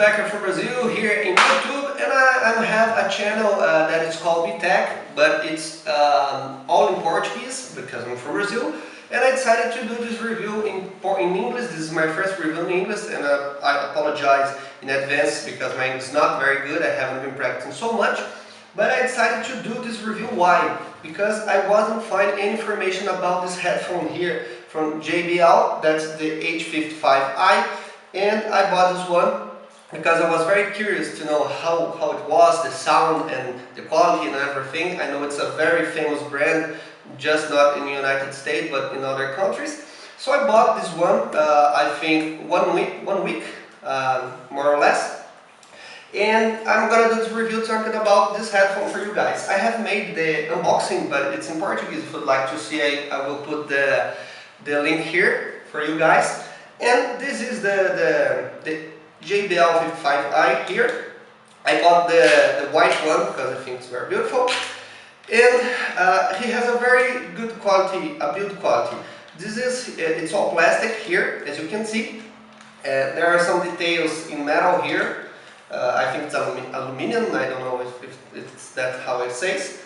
Becker from Brazil here in YouTube, and I have a channel that is called BTech, but it's all in Portuguese because I'm from Brazil, and I decided to do this review in English. This is my first review in English, and I apologize in advance because my English is not very good. I haven't been practicing so much, but I decided to do this review. Why? Because I wasn't finding any information about this headphone here from JBL. That's the J55i, and I bought this one because I was very curious to know how it was, the sound and the quality and everything. I know it's a very famous brand, just not in the United States but in other countries. So I bought this one, I think one week more or less. And I'm gonna do this review talking about this headphone for you guys. I have made the unboxing, but it's in Portuguese. If you'd like to see, I will put the link here for you guys. And this is the JBL 55i here. I got the white one because I think it's very beautiful. And he has a very good quality, build quality. It's all plastic here, as you can see. There are some details in metal here. I think it's aluminum. I don't know if that's how it says,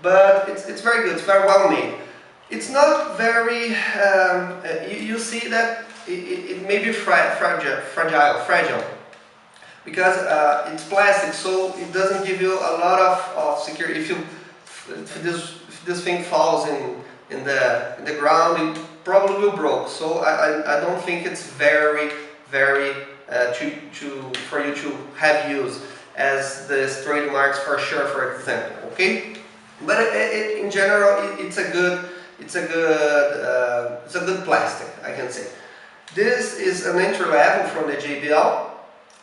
but it's very good. It's very well made. It's not very. You see that it may be fragile, because it's plastic, so it doesn't give you a lot of security. If this thing falls in the ground, it probably will break. So I don't think it's very for you to have used as the trademarks for sure, for example. Okay, but in general, it's a good plastic, I can say. This is an entry level from the JBL.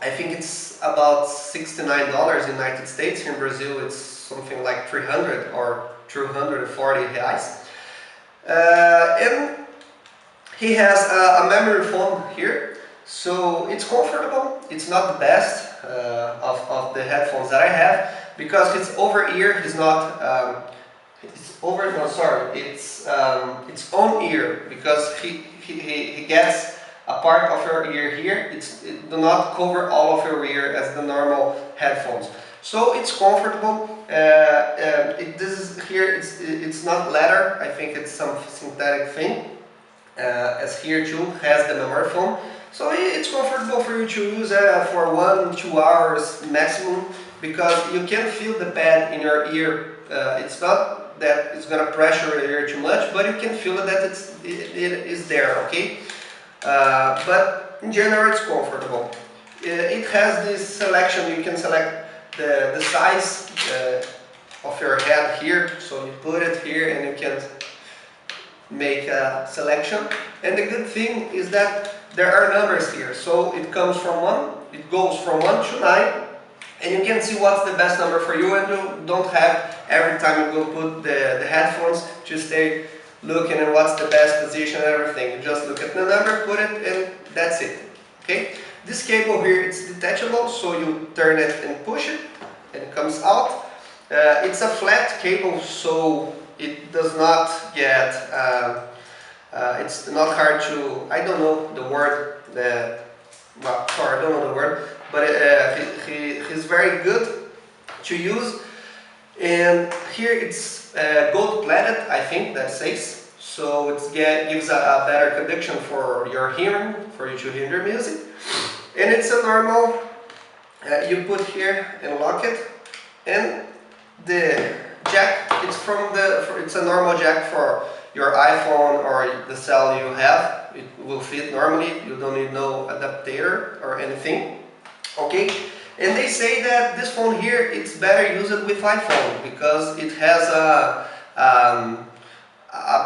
I think it's about $69 in the United States. Here in Brazil, it's something like 300 or 240 reais. And he has a memory foam here, so it's comfortable. It's not the best of the headphones that I have, because it's over ear. It's not. It's on ear, because he gets a part of your ear here. It do not cover all of your ear as the normal headphones. So it's comfortable. It's not leather. I think it's some synthetic thing. As here too has the memory foam. So it's comfortable for you to use for 1-2 hours maximum, because you can feel the pad in your ear. It's not that it's gonna pressure your ear too much, but you can feel that it is there, okay? But in general, it's comfortable. It has this selection. You can select the size of your head here, so you put it here and you can make a selection. And the good thing is that there are numbers here, so it goes from 1 to 9, and you can see what's the best number for you, and you don't have every time you go put the headphones to stay looking at what's the best position and everything. You just look at the number, put it, and that's it. Okay? This cable here, it's detachable, so you turn it and push it, and it comes out. It's a flat cable, so it does not get. It's not hard to. I don't know the word. Sorry, I don't know the word. But he's very good to use. And here it's gold plated, I think that says. So it gives a better conduction for your hearing, for you to hear your music. And it's a normal, you put here and lock it. And the jack, it's a normal jack for your iPhone or the cell you have. It will fit normally. You don't need no adapter or anything. Okay, and they say that this phone here, it's better used with iPhone, because it has a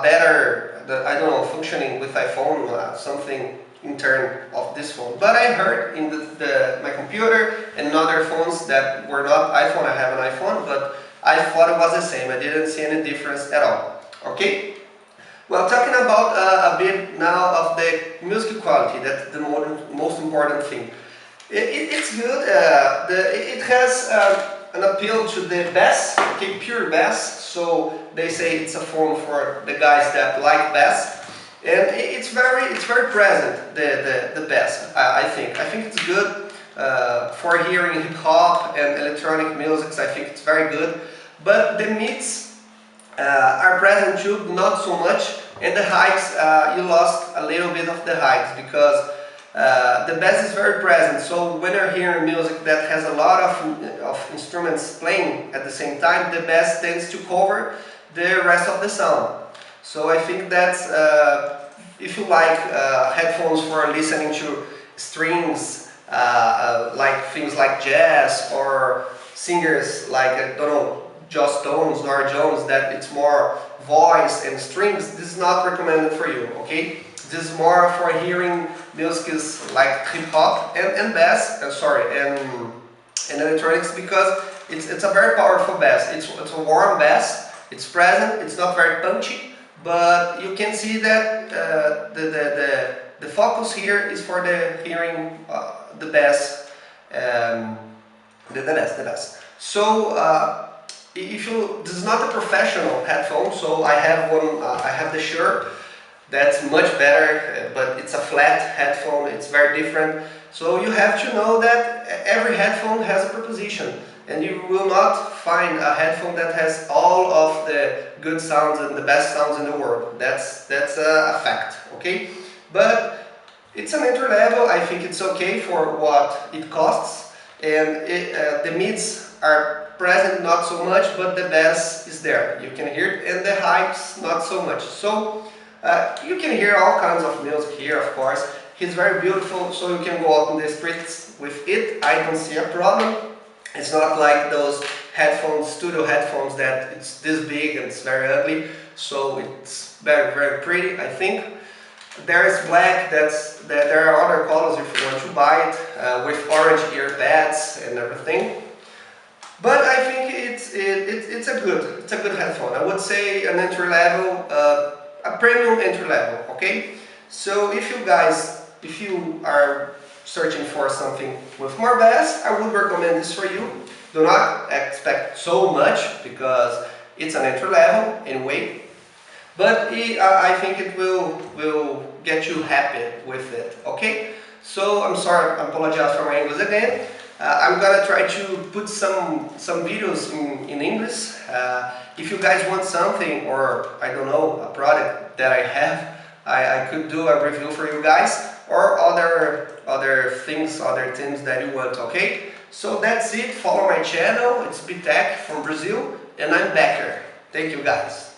better, I don't know, functioning with iPhone, something intern of this phone. But I heard in my computer and other phones that were not iPhone. I have an iPhone, but I thought it was the same. I didn't see any difference at all. Okay. Well, talking about a bit now of the music quality, that's the most important thing. It's good. It has an appeal to the bass, okay, pure bass. So they say it's a phone for the guys that like bass, and it's very present, the bass. I think it's good. For hearing hip hop and electronic music, I think it's very good. But the mids are present too, not so much, and the highs, you lost a little bit of the highs because the bass is very present. So when you're hearing music that has a lot of instruments playing at the same time, the bass tends to cover the rest of the sound. So I think that's, if you like headphones for listening to strings, like things like jazz, or singers like, I don't know, Joss Stones or Jones, that it's more voice and strings, this is not recommended for you, okay? This is more for hearing music like hip hop and bass, and electronics, because it's a very powerful bass. It's a warm bass, it's present, it's not very punchy, but you can see that the focus here is for the hearing the bass, the bass. So if you, this is not a professional headphone, so I have one. I have the Shure. That's much better, but it's a flat headphone. It's very different. So you have to know that every headphone has a preposition, and you will not find a headphone that has all of the good sounds and the best sounds in the world. That's a fact, okay? But it's an entry level. I think it's okay for what it costs, and the mids are present not so much, but the bass is there. You can hear it, and the highs not so much. So you can hear all kinds of music here, of course. It's very beautiful, so you can go out in the streets with it. I don't see a problem. It's not like those headphones, studio headphones, that it's this big and it's very ugly. So it's very, very pretty, I think. There is black. There are other colors if you want to buy it, with orange ear pads and everything. But I think it's a good headphone. I would say an entry level, a premium entry level. Okay. So if you are searching for something with more bass, I would recommend this for you. Do not expect so much because it's an entry level anyway. But I think it will get you happy with it. Okay. So I'm sorry. I apologize for my English again. I'm gonna try to put some videos in English. If you guys want something, or I don't know, a product that I have, I could do a review for you guys, or other things that you want. Okay, so that's it. Follow my channel. It's Bitech from Brazil, and I'm Becker. Thank you guys.